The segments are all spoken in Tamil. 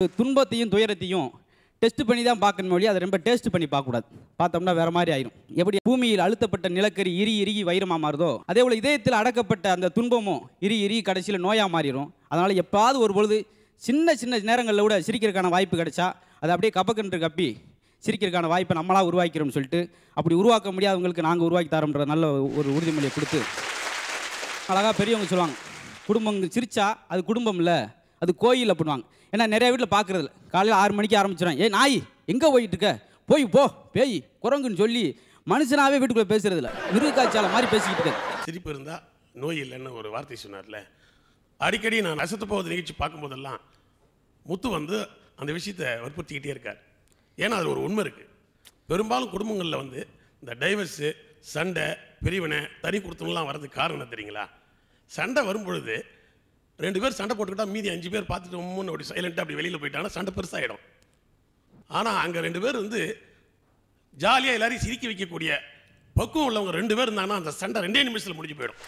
துன்பத்தையும் துயரத்தையும் டெஸ்ட் பண்ணி தான் பார்க்கணும் மொழி, அதை ரொம்ப டேஸ்ட் பண்ணி பார்க்கக்கூடாது. பார்த்தோம்னா வேறு மாதிரி ஆயிரும். எப்படி பூமியில் அழுத்தப்பட்ட நிலக்கரி இறுகி வைரமாக மாறுதோ, அதே போல் இதயத்தில் அடக்கப்பட்ட அந்த துன்பமும் இறுகி கடைசியில் நோயாக மாறிடும். அதனால் எப்பாவது ஒரு பொழுது சின்ன சின்ன நேரங்களில் கூட சிரிக்கிறதுக்கான வாய்ப்பு கிடைச்சா அதை அப்படியே கப்பக்கன்று கப்பி சிரிக்கிறதுக்கான வாய்ப்பை நம்மளாக உருவாக்கிறோம்னு சொல்லிட்டு, அப்படி உருவாக்க முடியாதவங்களுக்கு நாங்கள் உருவாக்கி தரோம்ன்ற நல்ல ஒரு உறுதிமொழியை கொடுத்து, அழகாக பெரியவங்க சொல்லுவாங்க, குடும்பங்க சிரிச்சா அது குடும்பம் இல்லை, அது கோயில் அப்படின்வாங்க. ஏன்னா நிறைய வீட்டில் பார்க்குறதில்ல, காலையில் 6 மணிக்கு ஆரம்பிச்சிடும், ஏ நாய் எங்கே போயிட்டு இருக்க, போய் போ பேய் குரங்குன்னு சொல்லி மனுஷனாவே வீட்டுக்குள்ளே பேசுறதில்ல, மிருக காய்ச்சால மாதிரி பேசிக்கிட்டு இருக்க. சிரிப்பு இருந்தால் நோய் இல்லைன்னு ஒரு வார்த்தை சொன்னார்ல. அடிக்கடி நான் அசத்து போவது நிகழ்ச்சி பார்க்கும்போதெல்லாம் முத்து வந்து அந்த விஷயத்தை வற்புறுத்திக்கிட்டே இருக்கார். ஏன்னா அது ஒரு உண்மை இருக்குது. பெரும்பாலும் குடும்பங்களில் வந்து இந்த டைவர்ஸு, சண்டை, பிரிவினை, தனி கொடுத்தவங்களாம் வர்றதுக்கு காரணம் தெரியுங்களா? சண்டை வரும்பொழுது 2 பேர் சண்டை போட்டுக்கிட்டால் மீதி 5 பேர் பார்த்துட்டு முன்னு அப்படி சைலண்ட்டாக அப்படி வெளியில் போயிட்டாங்கன்னா சண்டை பெருசாகிடும். ஆனால் அங்கே 2 பேர் வந்து ஜாலியாக எல்லாரையும் சிரிக்க வைக்கக்கூடிய பக்குவம் உள்ளவங்க 2 பேர் இருந்தாங்கன்னா அந்த சண்டை 2 நிமிஷத்தில் முடிஞ்சு போயிடும்.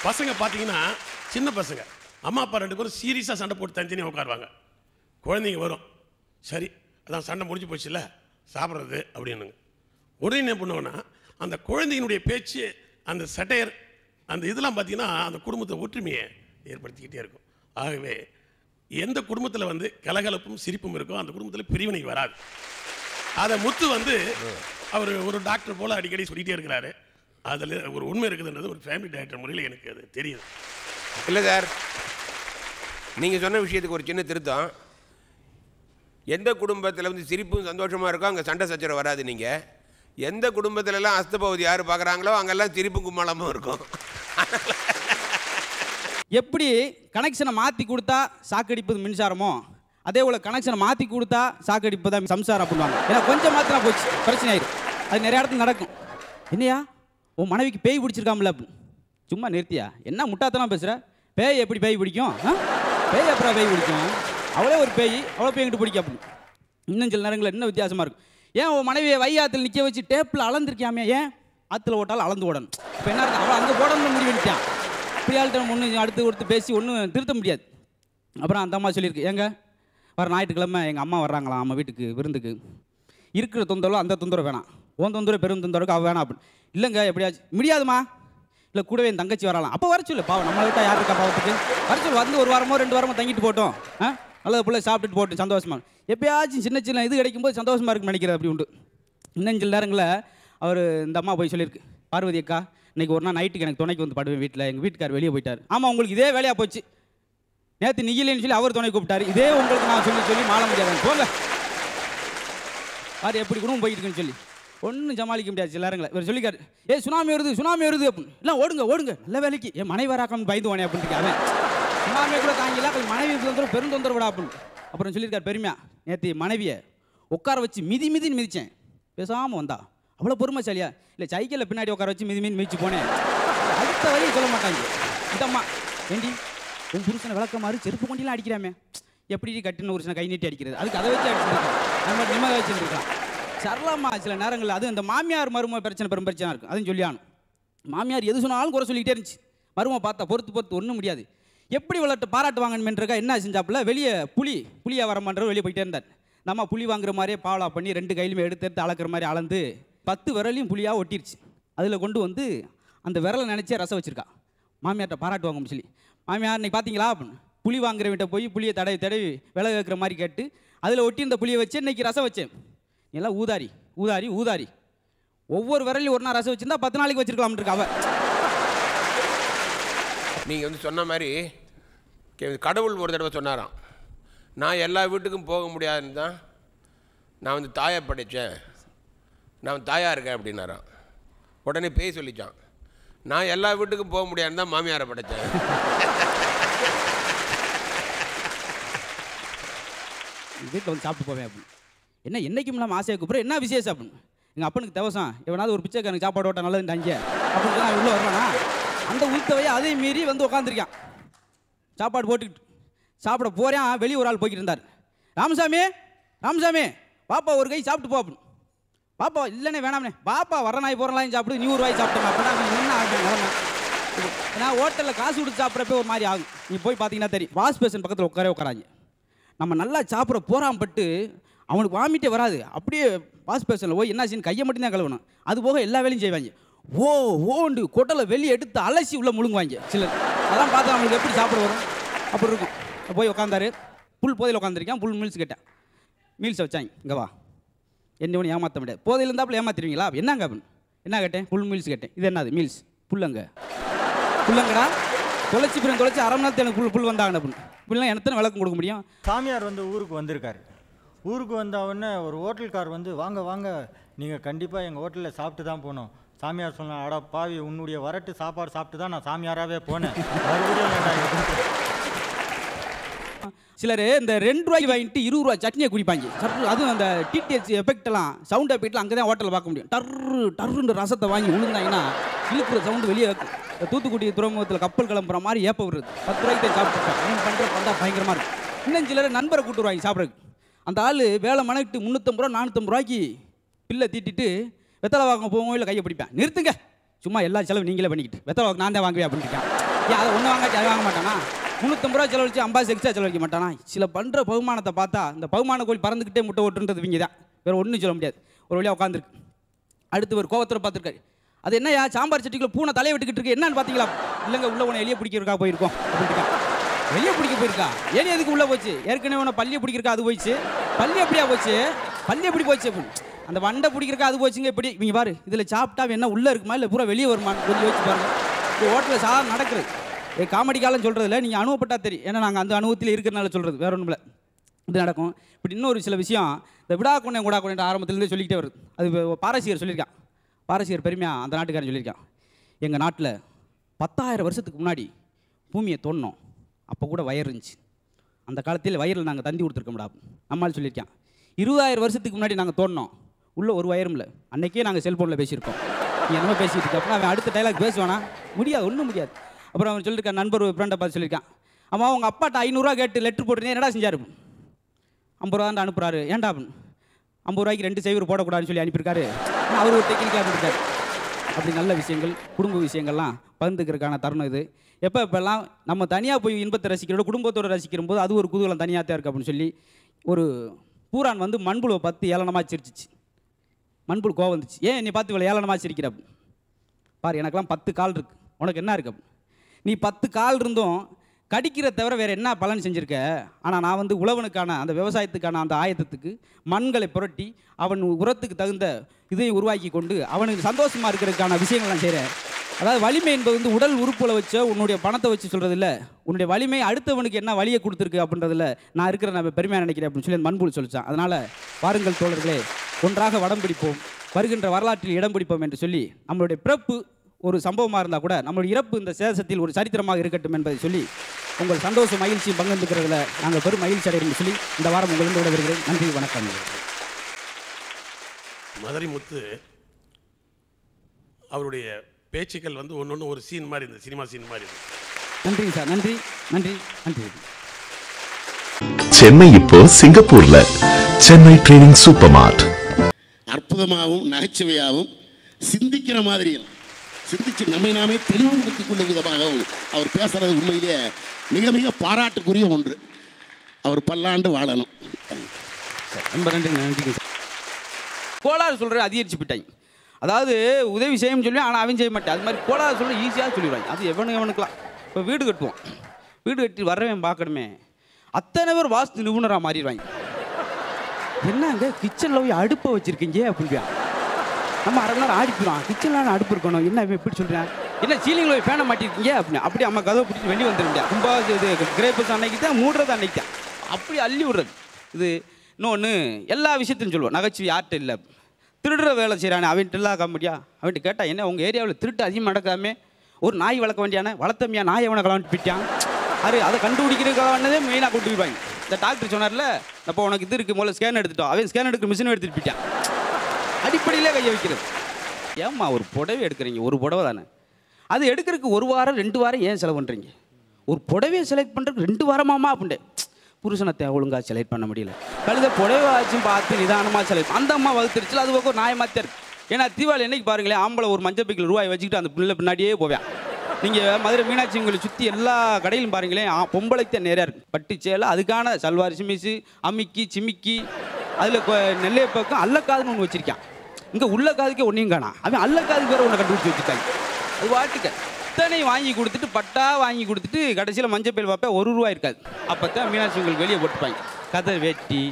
பசங்க பார்த்தீங்கன்னா சின்ன பசங்க அம்மா அப்பா 2 பேரும் சீரியஸாக சண்டை போட்டு தனித்தனியாக உட்காருவாங்க. குழந்தைங்க வரும், சரி அதான் சண்டை முடிஞ்சு போச்சுல்ல சாப்பிட்றது அப்படின்னுங்க. உடனே என்ன பண்ணுவோன்னா அந்த குழந்தையினுடைய பேச்சு, அந்த சட்டையர், அந்த இதெல்லாம் பார்த்தீங்கன்னா அந்த குடும்பத்தை ஒற்றுமையை ஏற்படுத்திக்கிட்டே இருக்கும். ஆகவே எந்த குடும்பத்தில் வந்து கலகலப்பும் சிரிப்பும் இருக்கோ அந்த குடும்பத்தில் பிரிவினை வராது. அதை முத்து வந்து அவர் ஒரு டாக்டர் போல் அடிக்கடி சொல்லிகிட்டே இருக்கிறாரு. அதில் ஒரு உண்மை இருக்குதுன்றது ஒரு ஃபேமிலி டாக்டர் முறையில் எனக்கு அது தெரியுது. இல்லை சார், நீங்கள் சொன்ன விஷயத்துக்கு ஒரு சின்ன திருத்தம். எந்த குடும்பத்தில் வந்து சிரிப்பும் சந்தோஷமாக இருக்கோ அங்கே சண்டை சச்சரவு வராது. நீங்கள் எந்த குடும்பத்திலலாம் அஸ்தபவதி யார் பார்க்குறாங்களோ அங்கெல்லாம் சிரிப்பும் கும்மாளமும் இருக்கும். எப்படி கனெக்ஷனை மாற்றி கொடுத்தா சாக்கடிப்பது மின்சாரமோ, அதே போல் கனெக்ஷனை மாற்றி கொடுத்தா சாக்கடிப்பதா சம்சாரம் பண்ணுவாங்க. ஏன்னா கொஞ்சம் மாத்தினா போச்சு பிரச்சனை ஆயிடும். அது நிறைய இடத்துல நடக்கும். என்னையா உன் மனைவிக்கு பேய் பிடிச்சிருக்காமல அப்படின்னு, சும்மா நிறுத்தியா, என்ன முட்டாத்தெல்லாம் பேசுகிற, பேய் எப்படி பேய் பிடிக்கும், பேய் அப்புறம் பேய் பிடிக்கும், அவளே ஒரு பேய், அவ்வளோ பேய் எங்கிட்ட பிடிக்கும் அப்படின்னு. இன்னும் சில நேரங்களில் இன்னும் வித்தியாசமாக இருக்கும். ஏன் உன் மனைவியை வையாத்தில் நிற்க வச்சு டேப்பில் அளந்துருக்கியாமே, ஏன் ஆற்றுல ஓட்டாலும் அளந்து ஓடணும். இப்போ என்ன இருக்கும், அவள் அங்கே போடணும்னு முடிவு பண்ணிட்டான். இப்படி ஆள்கிட்ட ஒன்று அடுத்து கொடுத்து பேசி ஒன்றும் திருத்த முடியாது. அப்புறம் அந்த அம்மா சொல்லியிருக்கு, ஏங்க வர ஞாயிற்றுக்கிழமை எங்கள் அம்மா வர்றாங்களாம் நம்ம வீட்டுக்கு விருந்துக்கு, இருக்கிற தொந்தரவு அந்த தொந்தரவு வேணாம், உன் தொந்தரவு பெரும் தொந்தரவுக்கு அவள் வேணாம் அப்படின்னு. இல்லைங்க எப்படியாச்சும் முடியாதுமா, இல்லை கூடவே என் தங்கச்சி வரலாம், அப்போ வர சொல்லு, பாவம் நம்மளை விட்டால் யார் இருக்கா பாவத்துக்கு, வர சொல்லு, வந்து 1 வாரமோ 2 வாரமோ தங்கிட்டு போட்டோம், நல்லது பிள்ளை சாப்பிட்டுட்டு போட்டு சந்தோஷமா, எப்பயாச்சும் சின்ன சின்ன இது கிடைக்கும்போது சந்தோஷமாக இருக்குன்னு நினைக்கிறது அப்படி உண்டு. இன்னும் சில நேரங்களில் அவர் இந்த அம்மா போய் சொல்லியிருக்கு, பார்வதி அக்கா இன்றைக்கி ஒரு நாள் நைட்டுக்கு எனக்கு துணைக்கு வந்து படுவேன் வீட்டில், எங்கள் வீட்டுக்கார் வெளியே போயிட்டார். ஆமாம் உங்களுக்கு இதே வேலையாக போச்சு, நேற்று நிகிலேன்னு சொல்லி அவர் துணை கூப்பிட்டாரு, இதே உங்களுக்கு நான் சொல்லி மாற முடியாது, போங்க பாரு எப்படி குடும்பம் போயிட்டு இருக்குன்னு சொல்லி ஒன்றும் சமாளிக்க முடியாது. சில நேரங்களில் இவர் சொல்லிக்காரு, சுனாமி வருது அப்படின்னு, இல்லை ஓடுங்க நல்ல வேலைக்கு என் மனைவி வராக்காம பயந்து வானே அப்படின்னு. அவன் சுனாமியை கூட தாங்கில கொஞ்சம் மனைவி தொந்தரவு பெருந்தொந்தரவிடா அப்படின்னு. அப்புறம் சொல்லியிருக்காரு பெருமையா, நேற்று மனைவியை உட்கார வச்சு மிதின்னு மிதித்தேன், பேசாமல் வந்தா அவ்வளோ பொறுமைசாலியா, இல்லை சைக்கிளில் பின்னாடி உட்கார வச்சு மிதிச்சு போனேன், அடுத்த வரையும் சொல்ல மாட்டாங்க. இந்தம்மா ஏண்டி உன் புருஷனை விளக்க மாதிரி செருப்பு கொண்டிலாம் அடிக்கிறாமே, எப்படி கட்டின புருஷனை கை நீட்டி அடிக்கிறது, அதுக்கு அதை வச்சு அடிச்சுருக்கான், அது மாதிரி நிம்மதி வச்சுருக்கான். சரளமா சில நேரங்களில் அது இந்த மாமியார் மருமக பிரச்சனை பெரும் பிரச்சனை இருக்கும். அதுவும் சொல்லியானும் மாமியார் எது சொன்னாலும் குறை சொல்லிக்கிட்டே இருந்துச்சு, மருமக பார்த்தா பொறுத்து ஒன்றும் முடியாது. எப்படி விளையாட்டு பாராட்டுவாங்கன்றக்கா என்ன செஞ்சாப்புல, வெளியே புளியாக வர மாட்டவர் வெளியே போயிட்டே இருந்தார். நம்ம புளி வாங்குற மாதிரியே பாவலா பண்ணி 2 கையிலுமே எடுத்து அளக்குற மாதிரி அளந்து 10 விரலையும் புளியாக ஒட்டிருச்சு. அதில் கொண்டு வந்து அந்த விரலை நினச்சே ரசம் வச்சுருக்கா. மாமியார்கிட்ட பாராட்டு வாங்கன்னு சொல்லி, மாமியார் இன்னைக்கு பார்த்தீங்களா அப்படின்னு புளி வாங்குறவிட்ட போய் புளியை தடவி விலை வைக்கிற மாதிரி கேட்டு அதில் ஒட்டி இந்த புளியை வச்சு இன்னைக்கு ரசம் வச்சேன். எல்லாம் ஊதாரி ஒவ்வொரு விரலையும் ஒரு நாள் ரசம் வச்சுருந்தா 10 நாளைக்கு வச்சுருக்கலாம் இருக்கா அவ. நீங்கள் வந்து சொன்ன மாதிரி கடவுள் ஒரு தடவை சொன்னாராம், நான் எல்லா வீட்டுக்கும் போக முடியாதுன்னு தான் நான் வந்து தாயை படைத்தேன், நான் தாயாக இருக்கேன் அப்படின்னாரான். உடனே பேய் சொல்லித்தான், நான் எல்லா வீட்டுக்கும் போக முடியாதுன்னு தான் மாமியாரை படைத்தேன். வீட்டில் வந்து சாப்பிட்டு போவேன் அப்படின்னு. என்ன என்றைக்கும் இல்லாமல் ஆசையை கூப்பிட்றேன், என்ன விசேஷம் அப்படின்னு. எங்கள் அப்பனுக்கு தேவசம் எவனாவது ஒரு பிச்சைக்காரனுக்கு சாப்பாடு ஓட்ட நல்லதுன்னு அங்கே அப்படின்னு நான் உள்ளே வருவானா, அந்த உள்தவையை அதையும் மீறி வந்து உட்காந்துருக்கான். சாப்பாடு போட்டுக்கிட்டு சாப்பிட போகிறேன், வெளியே ஒரு ஆள் போய்கிட்டு இருந்தார். ராமசாமி பாப்பா ஒரு கை சாப்பிட்டு போ அப்படின்னு. பாப்பா இல்லைண்ணே வேணாம்ண்ணே, பாப்பா வர நாய் போகிற நாயும் சாப்பிடு, நீ ஒரு வாய் சாப்பிட்டோம் அப்படின்னா என்ன ஆகும். நான் ஹோட்டலில் காசு கொடுத்து சாப்பிட்றப்ப ஒரு மாதிரி ஆகும். நீ போய் பார்த்தீங்கன்னா தெரியும், வாஷ் பேஷன் பக்கத்தில் உட்காராங்க. நம்ம நல்லா சாப்பிட்ற போராம்பட்டு அவனுக்கு வாமிட்டே வராது. அப்படியே வாஷ் பேஷனில் போய் என்ன செய்யணும், கையை மட்டும்தான் கழுவணும். அது போக எல்லா வேலையும் செய்வாங்க. ஓண்டு கொட்டலை வெளியே எடுத்து அலசி உள்ளே முழுங்குவாங்க சிலர். அதெல்லாம் பார்த்தா அவங்களுக்கு எப்படி சாப்பிட வரும்? அப்படி இருக்கும். போய் உட்காந்தாரு, புல் போதையில் உட்காந்துருக்கேன். புல் மீல்ஸ் கேட்டேன். மீல்ஸை வச்சாங்க. இங்கே வா, என்ன ஒன்று ஏமாற்ற முடியாது. போதையில் இருந்தாப்புல ஏமாத்திடுவீங்களா? என்னங்க அப்படின்னு என்ன கேட்டேன்? புல் மீல்ஸ் கேட்டேன். இது என்னது? மீல்ஸ். புல்லங்கடா தொலைச்சி தொலைச்சி அரை மணி நேரத்தில் எனக்கு புல் வந்தாங்க அப்படின்னு. இப்படிலாம் எனக்கு விளக்கம் கொடுக்க முடியும்? சாமியார் ஊருக்கு வந்திருக்காரு. ஊருக்கு வந்த உடனே ஒரு ஹோட்டல்கார் வாங்க வாங்க, நீங்கள் கண்டிப்பாக எங்கள் ஹோட்டலில் சாப்பிட்டு தான் போகணும். சாமியார் சொன்ன, அட பாவி, உன்னுடைய வரட்டு சாப்பாடு சாப்பிட்டு தான் நான் சாமியாராகவே போனேன். சிலர் இந்த 2 ரூபாய்க்கு வாங்கிட்டு 20 ரூபா சட்னியை குடிப்பாங்க. அதுவும் அந்த டிடிஹெச் எஃபெக்ட்லாம், சவுண்ட் எஃபெக்ட்லாம் அங்கே தான் ஹோட்டலில் பார்க்க முடியும். டர்ருன்ற ரசத்தை வாங்கி விழுந்தாங்கன்னா இழுப்புற சவுண்டு வெளியே வைக்கும். தூத்துக்குடி துறைமுகத்தில் கப்பல் கிளம்புற மாதிரி ஏப்ப விடுறது. 10 ரூபாய்க்கு தான் சாப்பிட்டுருப்பாங்க. அவங்க பண்ணுற பந்தா பயங்கரமாக இருக்கும். இன்னும் சிலர் நண்பரை கூட்டு வாங்கி சாப்பிட்றதுக்கு. அந்த ஆள் வேலை மணக்கிட்டு 350 ரூபா 450 ரூபாய்க்கு பில்லை தீட்டிட்டு வெத்தலை வாங்க போவோம், இல்லை கையை பிடிப்பேன். நிறுத்துங்க, சும்மா எல்லா செலவு நீங்களே பண்ணிக்கிட்டு வெத்தலை வாங்க நான் தான் வாங்குவேன் அப்படின்னு இருக்கான். ஏன் அதை ஒன்று வாங்காட்டி அதை வாங்க மாட்டானா? 350 ரூபா செலவழிச்சு 50 எக்ஸ்ட்ரா செலவழிக்க மாட்டானா? சில பண்ணுற பகுமானத்தை பார்த்தா இந்த பகுமான கோழி பறந்துக்கிட்டே முட்டை ஓட்டுன்றது இவங்க தான், வேறு ஒன்றும் சொல்ல முடியாது. ஒரு வழியாக உட்காந்துருக்கு. அடுத்து ஒரு கோவத்தில் பார்த்துருக்காரு. அது என்னையா சாம்பார் சட்டிக்குள்ள பூனை தலையை விட்டுக்கிட்டு இருக்கு, என்னன்னு பார்த்தீங்களா? இல்லைங்க, உள்ள உன எலியை பிடிக்கிறக்கா போயிருக்கோம் அப்படின்ட்டுக்கா. வெளியே பிடிக்க போயிருக்கா? எலி எதுக்கு உள்ளே போச்சு? ஏற்கனவே உன பள்ளியை பிடிக்கிறக்கா அது போயிடுச்சு. பள்ளி எப்படியா போச்சு? பள்ளி எப்படி போச்சு அப்படின்னு அந்த வண்டை பிடிக்கிறக்கா அது போச்சுங்க. இப்படி இவங்க பாரு, இதில் சாப்பிட்டா என்ன உள்ளே இருக்குமா இல்லை பூரா வெளியே வருமானு கொஞ்சம் யோசிச்சு பாருங்க. இப்போ ஹோட்டலில் சாதாரண நடக்கிறது. காமெடி காலம் சொல்கிறதில்ல, நீங்கள் அனுபவப்பட்டா தெரியும். ஏன்னா நாங்கள் அந்த அனுபவத்தில் இருக்கிறனால சொல்கிறது, வேற ஒன்றும் இல்லை. இது நடக்கும். இப்படி இன்னொரு சில விஷயம் இந்த விடா கொண்டேன் ஆரம்பத்துலேருந்து சொல்லிக்கிட்டே வருது. அது பாரசீகர் சொல்லியிருக்கான். பாரசீகர் பெருமையாக அந்த நாட்டுக்காரன் சொல்லியிருக்கான். எங்கள் நாட்டில் 10,000 வருஷத்துக்கு முன்னாடி பூமியை தோண்டினோம், அப்போ கூட வயர் இருந்துச்சு. அந்த காலத்தில் வயரில் நாங்கள் தந்தி கொடுத்துருக்க முடியாது. நம்மளால் சொல்லியிருக்கான். 20,000 வருஷத்துக்கு முன்னாடி நாங்கள் தோண்டினோம், உள்ளே ஒரு வயரும் இல்லை. அன்றைக்கே நாங்கள் செல்ஃபோனில் பேசியிருக்கோம். நீ என்னமோ பேசிகிட்டு இருக்க. அப்புறம் அவன் அடுத்த டைலாக் பேசுவானா? முடியாது, ஒன்றும் முடியாது. அப்புறம் அவன் சொல்லியிருக்கான், நண்பர் ஃப்ரெண்டை பார்த்து சொல்லியிருக்கான், அம்மா உங்கள் அப்பாட்ட 500 ரூபா கேட்டு லெட்ரு போட்டுருந்தேன், என்னடா செஞ்சார்? 50 ரூபா தான் அனுப்புகிறாரு. ஏன்டா அப்படின்னு 50 ரூபாய்க்கு 2 சைவர் போடக்கூடாதுன்னு சொல்லி அனுப்பியிருக்காரு. அவர் ஒரு டெக்னிக்காக இருக்காரு. அப்படி நல்ல விஷயங்கள், குடும்ப விஷயங்கள்லாம் பகிர்ந்துக்கிறதுக்கான தருணம் இது. எப்போல்லாம் நம்ம தனியாக போய் இன்பத்தை ரசிக்கிறோட குடும்பத்தோடு ரசிக்கிற போது அது ஒரு குதூகலம் தனியாக தான் இருக்குது அப்படின்னு சொல்லி ஒரு பூரான் மண்புழுவை பார்த்து ஏளனமாக சிரிச்சிச்சு. மண்புழு கோவம் வந்துச்சு. ஏன் என்னை பார்த்து இவ்வளோ ஏளனமாக சிரிக்கிற? பாரு, எனக்கெல்லாம் 10 கால் இருக்குது, உனக்கு என்ன இருக்கு? நீ 10 கால் இருந்தும் கடிக்கிற தவிர வேறு என்ன பலன் செஞ்சுருக்க? ஆனால் நான் உழவனுக்கான அந்த விவசாயத்துக்கான அந்த ஆயத்தத்துக்கு மண்களை புரட்டி அவன் உரத்துக்கு தகுந்த இதையும் உருவாக்கி கொண்டு அவனுக்கு சந்தோஷமாக இருக்கிறதுக்கான விஷயங்கள் நான் செய்கிறேன். அதாவது வலிமை என்பது உடல் உறுப்புகளை வச்சோ உன்னுடைய பணத்தை வச்சு சொல்கிறது இல்லை. உன்னுடைய வலிமை அடுத்தவனுக்கு என்ன வழியை கொடுத்துருக்கு அப்படின்றதில்ல நான் இருக்கிற நான் பெருமையாக நினைக்கிறேன் அப்படின்னு சொல்லி மண்புழு சொல்லிச்சான். அதனால் வாருங்கள் தோழர்களே, ஒன்றாக வடம் பிடிப்போம், வருகின்ற வரலாற்றில் இடம் பிடிப்போம் என்று சொல்லி நம்மளுடைய பிறப்பு ஒரு சம்பவமாக இருந்தால் கூட நம்மளுடைய இறப்பு இந்த சேதத்தில் ஒரு சரித்திரமாக இருக்கட்டும் என்பதை சொல்லி உங்கள் சந்தோஷ மகிழ்ச்சியும் பங்கெடுக்கிறதுல நாங்கள் பெரும் மகிழ்ச்சி அடைகிறோம் சொல்லி இந்த வாரம் உங்களிடம் விட வருகிறேன். நன்றி, வணக்கம். மதுரை முத்து அவருடைய பேச்சுக்கள் ஒன்று ஒரு சீன் மாதிரி இருந்தது, சினிமா சீன் மாதிரி இருந்தது. நன்றி சார், நன்றி நன்றி நன்றி. சென்னை இப்போ சிங்கப்பூர்ல சென்னை ட்ரெயினிங் சூப்பர் மார்ட். அற்புதமாகவும் நகைச்சுவையாகவும் சிந்திக்கிற மாதிரியும் சிந்திச்சு நம்மை நாமே தெளிவுபடுத்திக் கொள்ளும் விதமாகவும் அவர் பேசுறது உண்மையிலே மிக மிக பாராட்டுக்குரிய ஒன்று. அவர் பல்லாண்டு வாழணும். ரொம்ப நன்றி நன்றி. கோளாறு சொல்கிற அதிகரிச்சு போயிட்டாங்க. அதாவது உதவி செய்யும் சொல்லி ஆனால் அவன் செய்ய மாட்டேன். அது மாதிரி கோளாறு சொல்ல ஈஸியாக சொல்லிடுவாங்க. அது எவனுக்கெல்லாம் இப்போ வீடு கட்டுவோம், வீடு கட்டி வர்றவன் பார்க்கணுமே, அத்தனை பேர் வாஸ்து நிபுணராக மாறிடுவாங்க. என்னங்க கிச்சனில் போய் அடுப்பை வச்சுருக்கீங்க அப்படின்பியா? நம்ம அரை நேரம் ஆடிக்கிறோம், கிச்சனில் அடுப்பு இருக்கணும், என்ன எப்படி சொல்கிறேன், என்ன சீலிங்கில் போய் ஃபேனை மாட்டிருக்கீங்க அப்படின்னு அப்படி அம்மா கதவை பிடிச்சி வெளியே வந்துருந்தேன். ரொம்ப இது கிரேப்பஸ் அன்னைக்கு தான், மூடுறது அன்னைக்கு தான், அப்படி அள்ளி விடுறது. இது இன்னொன்று எல்லா விஷயத்தையும் சொல்லுவோம். நகைச்சுவை யார்கிட்ட இல்லை, திருடுற வேலை செய்கிறானே அவன்கிட்ட எல்லாம் காமெடியா? அவன்கிட்ட கேட்டால் என்ன உங்கள் ஏரியாவில் திருட்டு அதிகமாக நடக்காமே, ஒரு நாய் வளர்க்க வேண்டியானே, வளர்த்தமையா நாய் அவனை கலந்துட்டு போயிட்டான். அதை கண்டுபிடிக்கிறதுக்கானதே மெயினாக கொண்டு போயிடுவாங்க. இந்த டாக்டர் சொன்னார்ல, அப்போ உனக்கு இது இருக்குது, முதல்ல ஸ்கேன் எடுத்துட்டோம், அவன் ஸ்கேன் எடுக்கிற மிஷினை எடுத்துகிட்டு போயிட்டான். அடிப்படையிலே கையை வைக்கிறது. ஏம்மா ஒரு புடவை எடுக்கிறீங்க, ஒரு புடவை தானே, அது எடுக்கிறதுக்கு 1 வாரம் 2 வாரம் ஏன் செலவு பண்ணுறீங்க? ஒரு புடவையை செலக்ட் பண்ணுறதுக்கு 2 வாரமாமா அப்படின்ட்டு புருஷனை ஒழுங்காக செலக்ட் பண்ண முடியல. கழுத புடவை ஆச்சும் பார்த்து நிதானமாக செலக்ட் அந்த அம்மா வகுத்துருச்சு. அது பக்கம் நாயமாத்தே இருக்கு. ஏன்னா தீபாவளி என்னைக்கு பாருங்களேன், ஆம்பளை ஒரு மஞ்சள் பைக்கில் ரூபாய் வச்சுக்கிட்டு அந்த பிள்ளை பின்னாடியே போவேன். நீங்கள் மதுரை மீனாட்சி உங்களை சுற்றி எல்லா கடையிலும் பாருங்களேன், பொம்பளைத்தான் நிறையா இருக்குது. பட்டு சேலை, அதுக்கான சல்வார் சிமிசு, அம்மிக்கி சிமிக்கி, அதில் நெல்லைய பக்கம் அல்லக்காதுன்னு ஒன்று வச்சுருக்கான். இங்கே உள்ள காதுக்கே ஒன்றையும் காணா, அவன் அல்லக்காதுக்கு வேறு ஒன்று கண்டுபிடிச்சி வச்சுருக்காங்க. அது வாட்டுக்க இத்தனையும் வாங்கி கொடுத்துட்டு, பட்டா வாங்கி கொடுத்துட்டு, கடைசியில் மஞ்சள் பேர் பார்ப்பேன் ₹1 இருக்காது. அப்போ தான் மீனாட்சி உங்களுக்கு வெளியே போட்டுப்பாங்க. கதை வேட்டி,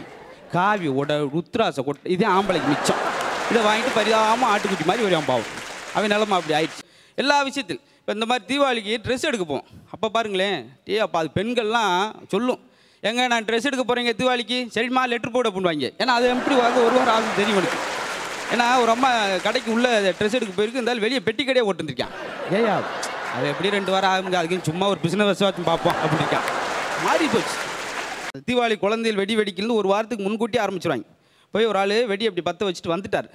காவி உடை, ருத்ராசை கொட்டை, இதே ஆம்பளைக்கு மிச்சம். இதை வாங்கிட்டு பரிதாபமாக ஆட்டுக்குட்டி மாதிரி வருவான் பாவம். அவன் நிலமா அப்படி ஆயிடுச்சு எல்லா விஷயத்தில். இப்போ இந்த மாதிரி தீபாவளிக்கு ட்ரெஸ் எடுக்க போவோம். அப்போ பாருங்களேன், அப்போ அது பெண்கள்லாம் சொல்லும், எங்க நான் ட்ரெஸ் எடுக்க போகிறேங்க தீபாவளிக்கு, சரிம்மா லெட்ரு போட பண்ணுவாங்க. ஏன்னா அது எப்படி வாங்க ஒரு வாரம் ஆகும் தெரியும் எனக்கு. ஏன்னா ஒரு அம்மா கடைக்கு உள்ள ட்ரெஸ் எடுக்க போயிருக்கு, இருந்தாலும் வெளியே பெட்டி கடையே ஓட்டுருக்கான். ஏயா அது எப்படி 2 வாரம் ஆகுங்க, அதுக்கு சும்மா ஒரு பிஸ்னஸ் வச்சு பார்ப்போம் அப்படின்னு இருக்கான். மாறி போச்சு. தீபாவளி குழந்தைகள் வெடி வெடிக்கிறது ஒரு வாரத்துக்கு முன்கூட்டி ஆரம்பிச்சிருவாங்க. போய் ஒரு ஆள் வெடி அப்படி பற்ற வச்சுட்டு வந்துட்டார்.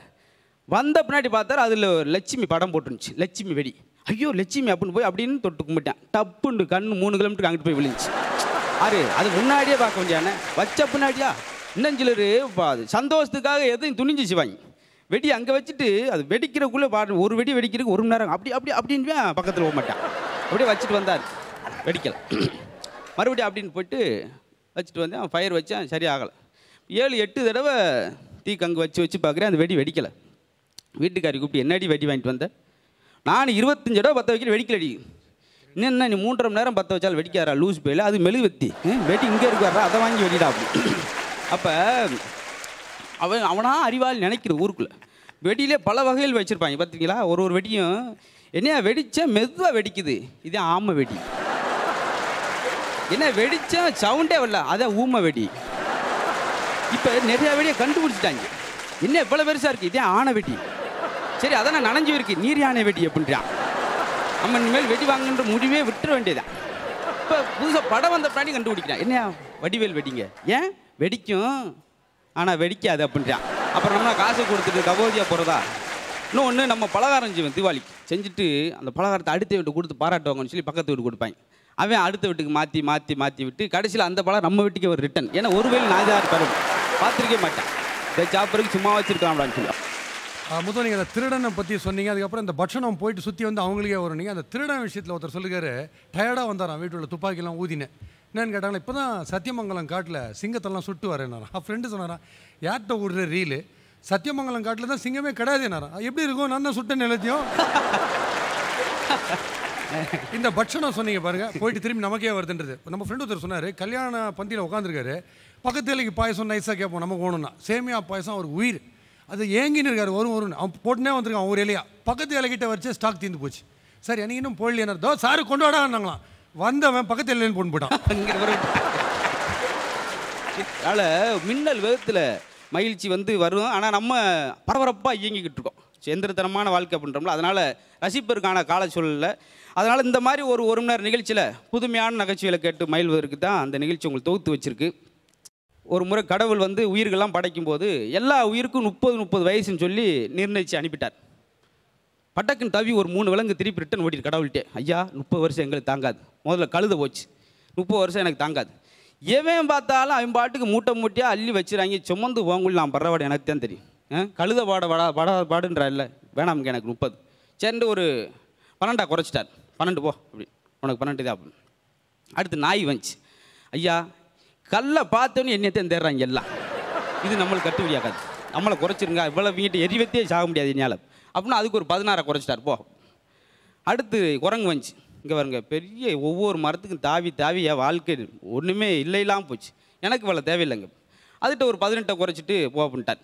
வந்த பின்னாடி பார்த்தாரு, அதில் லட்சுமி படம் போட்டுருந்துச்சு. லட்சுமி வெடி, ஐயோ லட்சுமி அப்படின்னு போய் அப்படின்னு தொட்டு கும்பிட்டேன். டப்புண்டு கண்ணு 3 கிலோமீட்டருக்கு அங்கிட்டு போய் விழுந்துச்சு. அது முன்னாடியே பார்க்க வேண்டியானே, வச்ச பின்னாடியா. இன்னும் சிலர் சந்தோஷத்துக்காக எதையும் துணிஞ்சிச்சு வாங்கி வெடி அங்கே வச்சுட்டு, அது வெடிக்கிறக்குள்ளே பாரு, ஒரு வெடி வெடிக்கிறதுக்கு 1 மணி நேரம் அப்படின்னு பக்கத்தில் போக மாட்டான். அப்படியே வச்சுட்டு வந்தார், வெடிக்கலை. மறுபடியும் அப்படின்னு போயிட்டு வச்சுட்டு வந்தேன். அவன் ஃபயர் வச்சேன், சரி ஆகலை. 7-8 தடவை தீக்கங்கு வச்சு பார்க்குறேன், அந்த வெடி வெடிக்கலை. வீட்டுக்காரி கூப்பிட்டு, என்னடி வெடி வாங்கிட்டு வந்தேன்? நான் 25 தடவை பற்ற வைக்கிற வெடிக்கலடி. இன்னும் நீ 3.5 மணி நேரம் பற்ற வச்சாலும் வெடிக்காரா லூஸ் போயில, அது மெழுகுவத்தி வெடி இங்கே இருக்காரா, அதை வாங்கி வெடிடா அப்படி. அப்போ அவனா அறிவாளி நினைக்கிறது. ஊருக்குள்ளே வெடியிலே பல வகைகள் வச்சுருப்பாங்க பார்த்திங்களா. ஒரு வெடியும் என்னையா வெடிச்சா மெதுவாக வெடிக்குது, இதே ஆமை வெடி. என்ன வெடிச்சா சவுண்டே வரல, அதான் ஊமை வெடி. இப்போ நிறையா வெடியை கண்டுபிடிச்சிட்டாங்க. என்ன எவ்வளோ பெருசாக இருக்குது, இதே ஆனை வெடி. சரி அதான் நனைஞ்சு இருக்கு, நீர் யானை வெடி அப்படின்றான். நம்ம இனிமேல் வெடி வாங்குன்ற முடிவே விட்டுற வேண்டியதான். இப்போ புதுசாக படம் வந்த பின்னாடி கண்டுபிடிக்கிறான், என்னையா வடிவேல் வெடிங்க, ஏன் வெடிக்கும் ஆனால் வெடிக்காது அப்படின்றான். அப்புறம் நம்ம காசு கொடுத்துட்டு கபோதியாக போகிறதா. இன்னொன்று, நம்ம பலகாரம் செய்வோம் தீபாவளிக்கு, செஞ்சுட்டு அந்த பலகாரத்தை அடுத்த வீட்டு கொடுத்து பாராட்டுவாங்கன்னு சொல்லி பக்கத்து வீட்டு கொடுப்பாங்க. அவன் அடுத்த வீட்டுக்கு மாற்றி விட்டு கடைசியில் அந்த பழம் நம்ம வீட்டுக்கு ஒரு ரிட்டன். ஏன்னா ஒரு வேலை நான் தான் இருப்பாரு, பார்த்துருக்கே மாட்டேன், இதை சாப்பிட்றதுக்கு சும்மா வச்சுருக்கான் அப்படின்னு சொல்லி. முதல் நீங்கள் அந்த திருடனை பற்றி சொன்னீங்க. அதுக்கப்புறம் இந்த பட்சணம் போயிட்டு சுற்றி வந்து அவங்களுக்கே வரும். நீங்கள் அந்த திருடன் விஷயத்தில் ஒருத்தர் சொல்லுகாரு, டயர்டாக வந்தாரான், வீட்டில் துப்பாக்கிலாம் ஊதினேன். என்னன்னு கேட்டாங்களா, இப்போ தான் சத்தியமங்கலம் காட்டில் சிங்கத்தெல்லாம் சுட்டு வரேன்னாரான். ஃப்ரெண்டு சொன்னாரான், யார்கிட்ட விடுற ரீலு, சத்தியமங்கலம் காட்டில் தான் சிங்கமே கிடையாதுனாரான். எப்படி இருக்கும், நான் தான் சுட்டேன் எல்லாத்தையும். இந்த பட்சணம் சொன்னீங்க பாருங்கள், போயிட்டு திரும்பி நமக்கே வருதுன்றது. நம்ம ஃப்ரெண்டு ஒருத்தர் சொன்னார், கல்யாண பந்தியில் உட்காந்துருக்காரு, பக்கத்து வேலைக்கு பாயசம் நைஸாக கேட்போம், நமக்கு ஓணும்னா சேமியா பாயசம் அவர் உயிர், அது ஏங்கின்னு இருக்காரு. வரும் அவன் போட்டுனே வந்திருக்கான் ஒரு இலையா. பக்கத்து இலைக்கிட்ட வச்சு ஸ்டாக் தீர்ந்து போச்சு. சரி அன்றைக்கி இன்னும் போடலையானோ, சாரு கொண்டு வாடாங்களாம். வந்தவன் பக்கத்து இலையின்னு போட்டு போட்டான். அதனால் மின்னல் வேகத்தில் மகிழ்ச்சி வரும். ஆனால் நம்ம பரபரப்பாக இயங்கிக்கிட்டு இருக்கோம், எந்திரத்தனமான வாழ்க்கை அப்படின்றோம்ல. அதனால் ரசிப்பதற்கான கால சூழலில், அதனால் இந்த மாதிரி ஒரு மணி நேரம் நிகழ்ச்சியில் புதுமையான நகைச்சுவைகளை கேட்டு மகிழ்வதற்கு தான் அந்த நிகழ்ச்சி உங்களுக்கு தொகுத்து வச்சுருக்கு. ஒரு முறை கடவுள் உயிர்கள்லாம் படைக்கும்போது எல்லா உயிருக்கும் 30 வயசுன்னு சொல்லி நிர்ணயித்து அனுப்பிட்டார். பட்டக்குன்னு தவி ஒரு 3 விலங்கு திருப்பி ரிட்டன் ஓடிட்டு கடவுள்கிட்டே, ஐயா 30 வருஷம் எங்களுக்கு தாங்காது. முதல்ல கழுத போச்சு, 30 வருஷம் எனக்கு தாங்காது. எவன் பார்த்தாலும் அவன் பாட்டுக்கு மூட்டையாக அள்ளி வச்சுறாங்க, சுமந்து போங்குள்ள நான் பரவாயில்ல, எனக்கு தான் தெரியும். கழுத பாடுன்றா இல்லை, வேணாமுங்க எனக்கு 30. சரிண்டு ஒரு 12 குறைச்சிட்டார். 12 போ அப்படி, உனக்கு 12 தான் அப்படின்னு. அடுத்து நாய் வந்துச்சு, ஐயா கல்லை பார்த்தோன்னு என்னையத்தையும் தேடுறாங்க எல்லாம், இது நம்மளுக்கு கட்டுப்படியாகாது, நம்மளை குறைச்சிருங்க, இவ்வளோ வீட்டு எரிவத்தே சாக முடியாது என்னால் அப்படின்னா அதுக்கு ஒரு 16 குறைச்சிட்டார் போ. அடுத்து குரங்கு வந்துச்சு, இங்கே வருங்க பெரிய ஒவ்வொரு மரத்துக்கும் தாவி என் வாழ்க்கை ஒன்றுமே இல்லைலாம் போச்சு, எனக்கு இவ்வளோ தேவையில்லைங்க. அதுகிட்ட ஒரு 18 குறைச்சிட்டு போ அப்படின்ட்டார்.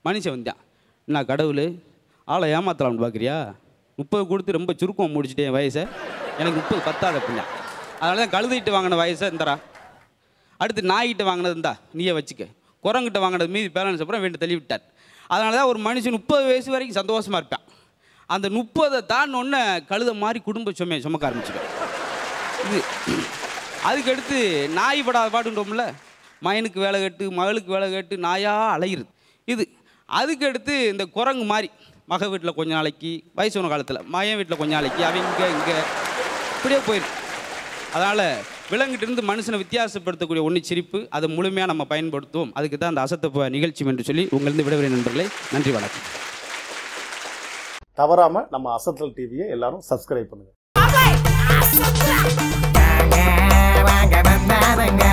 மனுஷன் வந்தான், நான் கடவுள் ஆளை ஏமாத்தலாம்னு பார்க்குறியா, 30 கொடுத்து ரொம்ப சுருக்கம் முடிச்சுட்டேன் வயசை, எனக்கு 30 பத்தாது அப்படின்னா. அதனால தான் கழுதிட்டு வாங்கின வயசை இந்தரா, அடுத்து நாய்கிட்ட வாங்கினது இருந்தா நீயே வச்சுக்க, குரங்கிட்ட வாங்கினது மீதி பேலன்ஸ் அப்புறம் வேண்டு தள்ளி விட்டார். அதனால தான் ஒரு மனுஷன் 30 வயசு வரைக்கும் சந்தோஷமாக இருப்பான். அந்த 30 தாண்டொன்னே கழுத மாதிரி குடும்ப சுமக்க ஆரம்பிச்சுக்க. இது அதுக்கடுத்து நாய் படாத பாடுன்றோம்ல, மகனுக்கு வேலை கேட்டு மகளுக்கு வேலை கேட்டு நாயாக அலையிறது இது. அதுக்கடுத்து இந்த குரங்கு மாதிரி மக வீட்டில் கொஞ்ச நாளைக்கு, வயசான காலத்தில் மகன் வீட்டில் கொஞ்ச நாளைக்கு, அவங்க இங்கே இப்படியே போயிருக்கு. அதனால் விலங்கிட்டிருந்து மனுஷனை வித்தியாசப்படுத்தக்கூடிய ஒன்று சிரிப்பு, அதை முழுமையாக நம்ம பயன்படுத்துவோம். அதுக்கு தான் அந்த அசத்த நிகழ்ச்சி என்று சொல்லி உங்களிருந்து விடைபெறும் நண்பர்களே, நன்றி வணக்கம். தவறாமல் நம்ம அசத்தல் டிவியை எல்லாரும் சப்ஸ்கிரைப் பண்ணுங்கள். வாங்க வாங்க வந்தாரங்க